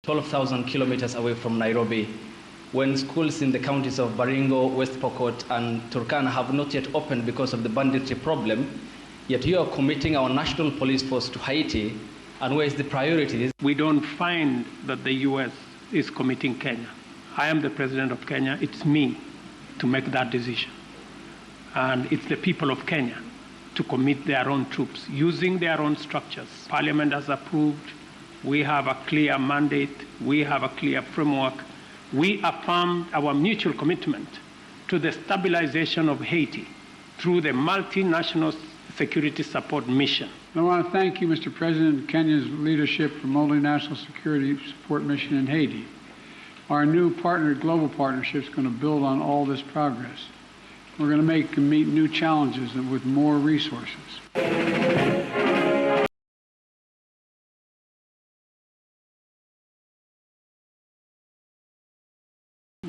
12,000 kilometers away from Nairobi, when schools in the counties of Baringo, West Pokot, and Turkana have not yet opened because of the banditry problem, yet you are committing our national police force to Haiti, and where is the priority? We don't find that the U.S. is committing Kenya. I am the president of Kenya. It's me to make that decision. And it's the people of Kenya to commit their own troops using their own structures. Parliament has approved. We have a clear mandate. We have a clear framework. We affirmed our mutual commitment to the stabilization of Haiti through the multinational security support mission. I want to thank you, Mr. President, Kenya's leadership for multinational security support mission in Haiti. Our new global partnership is going to build on all this progress. We're going to meet new challenges with more resources.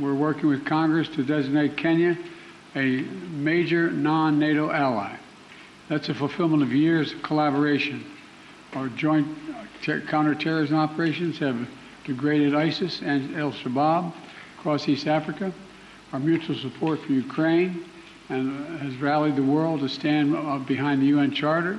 We're working with Congress to designate Kenya a major non-NATO ally. That's a fulfillment of years of collaboration. Our joint counterterrorism operations have degraded ISIS and al-Shabaab across East Africa. Our mutual support for Ukraine and has rallied the world to stand behind the UN Charter.